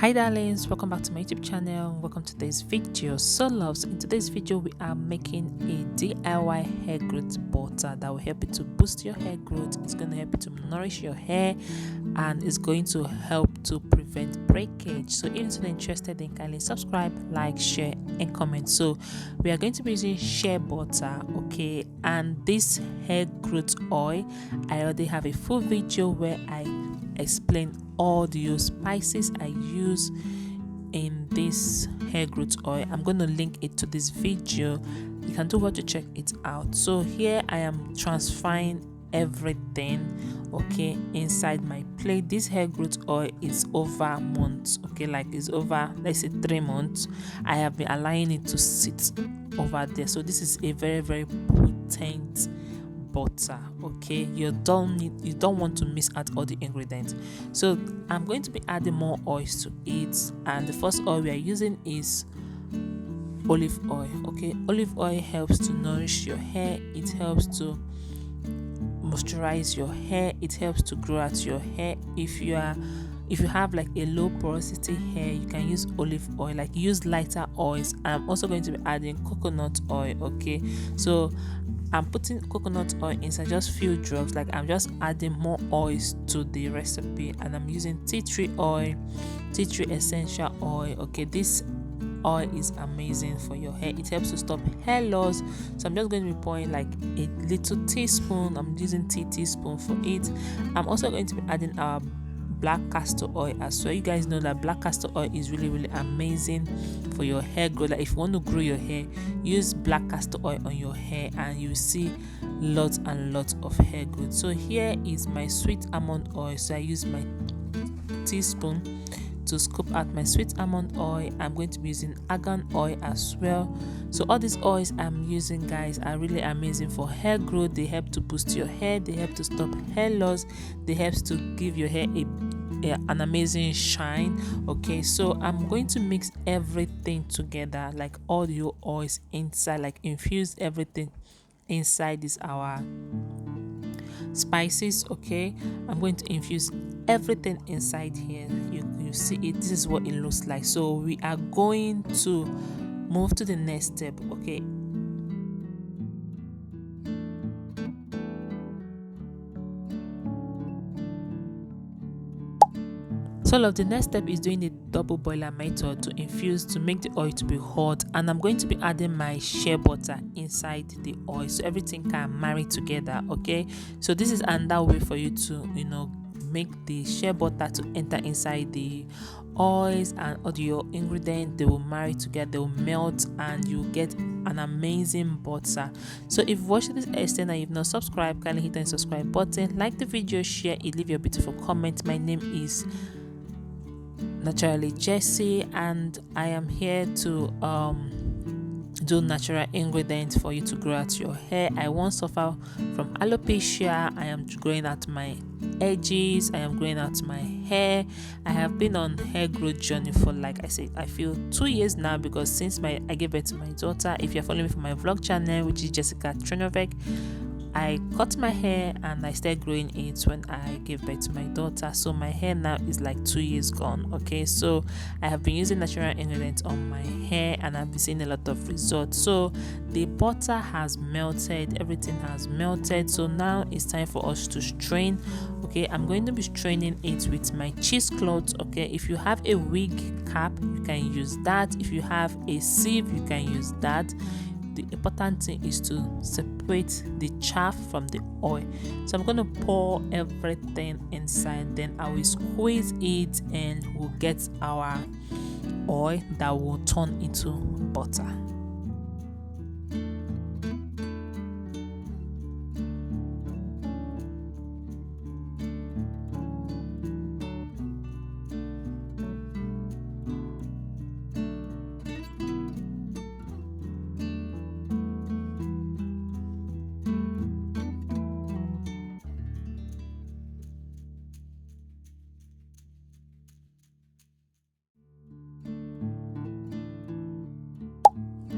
Hi darlings, welcome back to my YouTube channel. Welcome to today's video. So loves, in today's video we are making a DIY hair growth butter that will help you to boost your hair growth. It's going to help you to nourish your hair and it's going to help to prevent breakage. So if you're interested, then kindly subscribe, like, share and comment. So we are going to be using shea butter, okay, and this hair growth oil. I already have a full video where I explain all the spices I use in this hair growth oil. I'm going to link it to this video. You can do what to check it out. So here I am transferring everything, okay, inside my plate. This hair growth oil is over months, okay, like it's over, let's say 3 months. I have been allowing it to sit over there. So this is a very potent butter, okay. You don't want to miss out all the ingredients. So I'm going to be adding more oils to it, and the first oil we are using is olive oil, okay. Olive oil helps to nourish your hair, it helps to moisturize your hair, it helps to grow out your hair. If you have like a low porosity hair, you can use olive oil, like use lighter oils. I'm also going to be adding coconut oil, okay. So I'm putting coconut oil inside just few drops, like I'm just adding more oils to the recipe, and I'm using tea tree oil, tea tree essential oil, okay. This oil is amazing for your hair, it helps to stop hair loss. So I'm just going to be pouring like a little teaspoon. I'm using teaspoon for it. I'm also going to be adding our black castor oil as well. You guys know that black castor oil is really amazing for your hair growth. Like if you want to grow your hair, use black castor oil on your hair and you see lots and lots of hair growth. So here is my sweet almond oil. So I use my teaspoon to scoop out my sweet almond oil. I'm going to be using argan oil as well. So all these oils I'm using, guys, are really amazing for hair growth. They help to boost your hair, they help to stop hair loss, they help to give your hair an amazing shine, okay. So I'm going to mix everything together, like all your oils inside, like infuse everything inside this our spices, okay. I'm going to infuse everything inside here. You see it, this is what it looks like. So we are going to move to the next step, okay. So the next step is doing the double boiler method to infuse, to make the oil to be hot, and I'm going to be adding my shea butter inside the oil so everything can marry together, okay. So this is another way for you to make the shea butter to enter inside the oils, and all your ingredients, they will marry together, they will melt, and you get an amazing butter. So if you watch this extent and you've not subscribed, kindly hit the subscribe button, like the video, share it, leave your beautiful comment. My name is Naturally Jessie, and I am here to do natural ingredients for you to grow out your hair. I won't suffer from alopecia. I am growing out my edges, I am growing out my hair. I have been on hair growth journey for, like I said, I feel 2 years now, because since I gave birth to my daughter. If you're following me from my vlog channel, which is Jessica Trenovec, I cut my hair and I started growing it when I gave birth to my daughter. So my hair now is like 2 years gone, okay. So I have been using natural ingredients on my hair and I've been seeing a lot of results. So the butter has melted, everything has melted. So now it's time for us to strain, okay. I'm going to be straining it with my cheesecloth, okay. If you have a wig cap, you can use that. If you have a sieve, you can use that. The important thing is to separate the chaff from the oil. So I'm going to pour everything inside, then I will squeeze it and we'll get our oil that will turn into butter.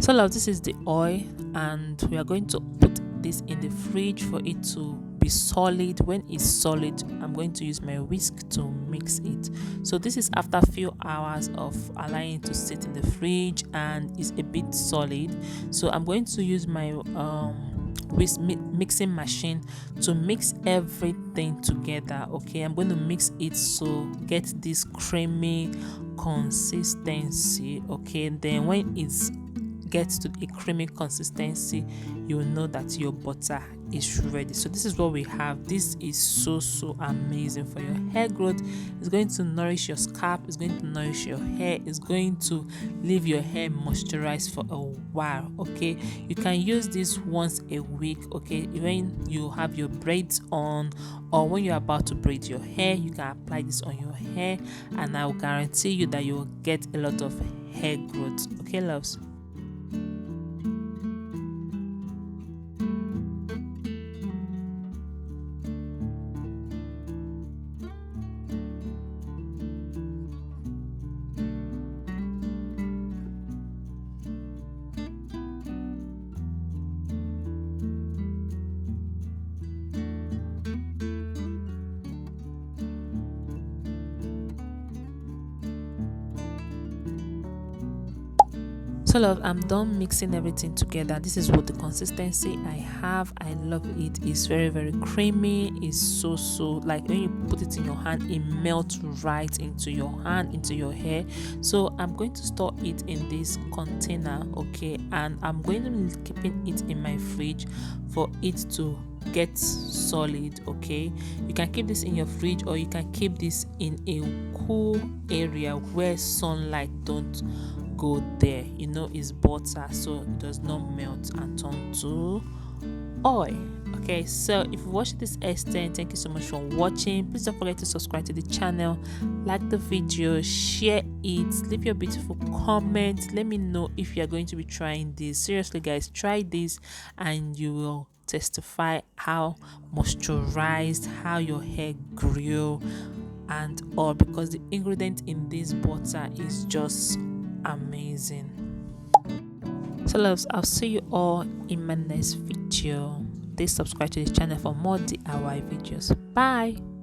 So love, this is the oil and we are going to put this in the fridge for it to be solid. When it's solid, I'm going to use my whisk to mix it. So this is after a few hours of allowing it to sit in the fridge and it's a bit solid. So I'm going to use my mixing machine to mix everything together. Okay, I'm going to mix it to get this creamy consistency. Okay, then when it's gets to a creamy consistency, you will know that your butter is ready. So this is what we have. This is so amazing for your hair growth. It's going to nourish your scalp, it's going to nourish your hair, it's going to leave your hair moisturized for a while. Okay, you can use this once a week. Okay, when you have your braids on or when you're about to braid your hair, you can apply this on your hair and I will guarantee you that you will get a lot of hair growth. Okay, loves. So love, I'm done mixing everything together. This is what the consistency I have. I love it. It's very creamy. It's so like when you put it in your hand, it melts right into your hand, into your hair. So I'm going to store it in this container. Okay, and I'm going to be keeping it in my fridge for it to get solid. Okay, you can keep this in your fridge or you can keep this in a cool area where sunlight don't go there. You know, it's butter, so it does not melt and turn to oil. Okay, so if you watched this extent, thank you so much for watching. Please don't forget to subscribe to the channel, like the video, share it, leave your beautiful comment. Let me know if you are going to be trying this. Seriously guys, try this and you will testify how moisturized, how your hair grew and all, because the ingredient in this butter is just amazing. So loves, I'll see you all in my next video. Please subscribe to this channel for more DIY videos. Bye.